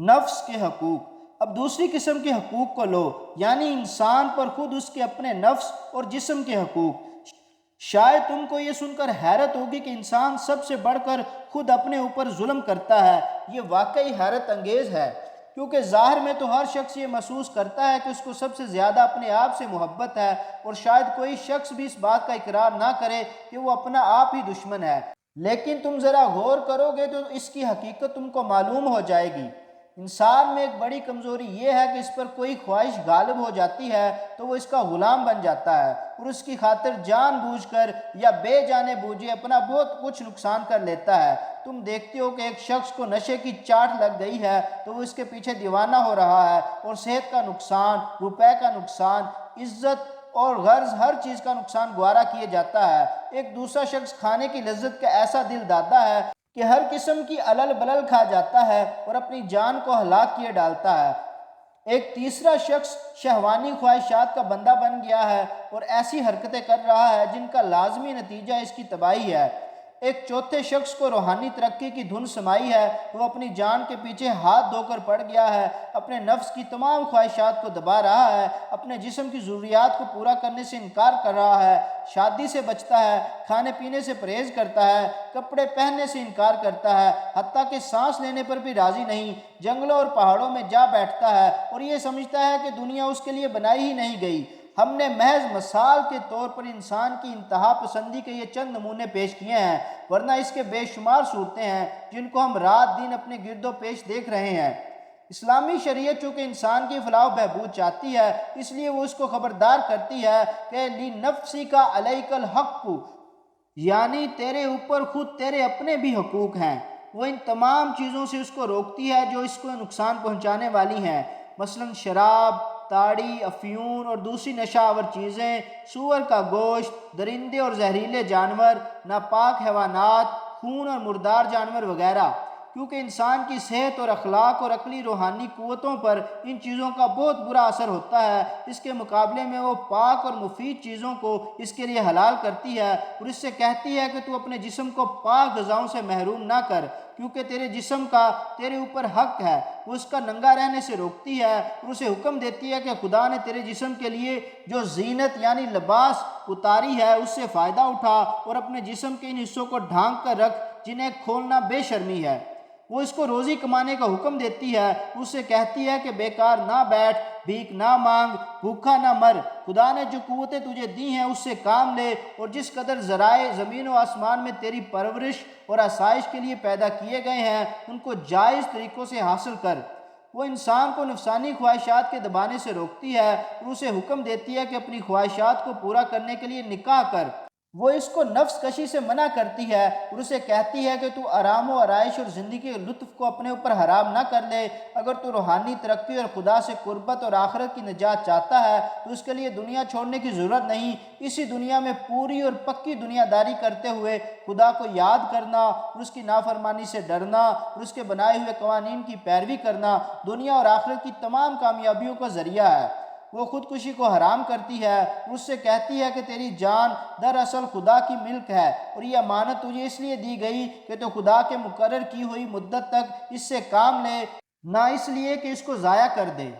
نفس کے حقوق۔ اب دوسری قسم کے حقوق کو لو، یعنی انسان پر خود اس کے اپنے نفس اور جسم کے حقوق۔ شاید تم کو یہ سن کر حیرت ہوگی کہ انسان سب سے بڑھ کر خود اپنے اوپر ظلم کرتا ہے۔ یہ واقعی حیرت انگیز ہے، کیونکہ ظاہر میں تو ہر شخص یہ محسوس کرتا ہے کہ اس کو سب سے زیادہ اپنے آپ سے محبت ہے، اور شاید کوئی شخص بھی اس بات کا اقرار نہ کرے کہ وہ اپنا آپ ہی دشمن ہے۔ لیکن تم ذرا غور کرو گے تو اس کی حقیقت تم کو معلوم ہو جائے گی۔ انسان میں ایک بڑی کمزوری یہ ہے کہ اس پر کوئی خواہش غالب ہو جاتی ہے تو وہ اس کا غلام بن جاتا ہے، اور اس کی خاطر جان بوجھ کر یا بے جانے بوجھے اپنا بہت کچھ نقصان کر لیتا ہے۔ تم دیکھتے ہو کہ ایک شخص کو نشے کی چاٹ لگ گئی ہے تو وہ اس کے پیچھے دیوانہ ہو رہا ہے، اور صحت کا نقصان، روپے کا نقصان، عزت اور غرض ہر چیز کا نقصان گوارا کیے جاتا ہے۔ ایک دوسرا شخص کھانے کی لذت کا ایسا دل دادا ہے کہ ہر قسم کی علل بلل کھا جاتا ہے اور اپنی جان کو ہلاک کیے ڈالتا ہے۔ ایک تیسرا شخص شہوانی خواہشات کا بندہ بن گیا ہے اور ایسی حرکتیں کر رہا ہے جن کا لازمی نتیجہ اس کی تباہی ہے۔ ایک چوتھے شخص کو روحانی ترقی کی دھن سمائی ہے، وہ اپنی جان کے پیچھے ہاتھ دھو کر پڑ گیا ہے، اپنے نفس کی تمام خواہشات کو دبا رہا ہے، اپنے جسم کی ضروریات کو پورا کرنے سے انکار کر رہا ہے، شادی سے بچتا ہے، کھانے پینے سے پرہیز کرتا ہے، کپڑے پہننے سے انکار کرتا ہے، حتیٰ کہ سانس لینے پر بھی راضی نہیں، جنگلوں اور پہاڑوں میں جا بیٹھتا ہے اور یہ سمجھتا ہے کہ دنیا اس کے لیے بنائی ہی نہیں گئی۔ ہم نے محض مثال کے طور پر انسان کی انتہا پسندی کے یہ چند نمونے پیش کیے ہیں، ورنہ اس کے بے شمار صورتیں ہیں جن کو ہم رات دن اپنے گرد و پیش دیکھ رہے ہیں۔ اسلامی شریعت چونکہ انسان کی فلاح و بہبود چاہتی ہے، اس لیے وہ اس کو خبردار کرتی ہے کہ لِنَفْسِکَ عَلَيْکَ الْحَقُّ، یعنی تیرے اوپر خود تیرے اپنے بھی حقوق ہیں۔ وہ ان تمام چیزوں سے اس کو روکتی ہے جو اس کو نقصان پہنچانے والی ہیں، مثلا شراب، تاڑی، افیون اور دوسری نشہ آور چیزیں، سور کا گوشت، درندے اور زہریلے جانور، ناپاک حیوانات، خون اور مردار جانور وغیرہ۔ کیونکہ انسان کی صحت اور اخلاق اور عقلی روحانی قوتوں پر ان چیزوں کا بہت برا اثر ہوتا ہے، اس کے مقابلے میں وہ پاک اور مفید چیزوں کو اس کے لیے حلال کرتی ہے اور اس سے کہتی ہے کہ تو اپنے جسم کو پاک غذاؤں سے محروم نہ کر، کیونکہ تیرے جسم کا تیرے اوپر حق ہے۔ وہ اس کا ننگا رہنے سے روکتی ہے اور اسے حکم دیتی ہے کہ خدا نے تیرے جسم کے لیے جو زینت یعنی لباس اتاری ہے اس سے فائدہ اٹھا اور اپنے جسم کے ان حصوں کو ڈھانک کر رکھ جنہیں کھولنا بے شرمی ہے۔ وہ اس کو روزی کمانے کا حکم دیتی ہے، اس سے کہتی ہے کہ بیکار نہ بیٹھ، بھیک نہ مانگ، بھوکا نہ مر، خدا نے جو قوتیں تجھے دی ہیں اس سے کام لے، اور جس قدر ذرائع زمین و آسمان میں تیری پرورش اور آسائش کے لیے پیدا کیے گئے ہیں ان کو جائز طریقوں سے حاصل کر۔ وہ انسان کو نفسانی خواہشات کے دبانے سے روکتی ہے اور اسے حکم دیتی ہے کہ اپنی خواہشات کو پورا کرنے کے لیے نکاح کر۔ وہ اس کو نفس کشی سے منع کرتی ہے اور اسے کہتی ہے کہ تو آرام و آرائش اور زندگی کے لطف کو اپنے اوپر حرام نہ کر لے۔ اگر تو روحانی ترقی اور خدا سے قربت اور آخرت کی نجات چاہتا ہے تو اس کے لیے دنیا چھوڑنے کی ضرورت نہیں، اسی دنیا میں پوری اور پکی دنیا داری کرتے ہوئے خدا کو یاد کرنا اور اس کی نافرمانی سے ڈرنا اور اس کے بنائے ہوئے قوانین کی پیروی کرنا دنیا اور آخرت کی تمام کامیابیوں کا ذریعہ ہے۔ وہ خودکشی کو حرام کرتی ہے، اس سے کہتی ہے کہ تیری جان دراصل خدا کی ملک ہے اور یہ امانت تجھے اس لیے دی گئی کہ تو خدا کے مقرر کی ہوئی مدت تک اس سے کام لے، نہ اس لیے کہ اس کو ضائع کر دے۔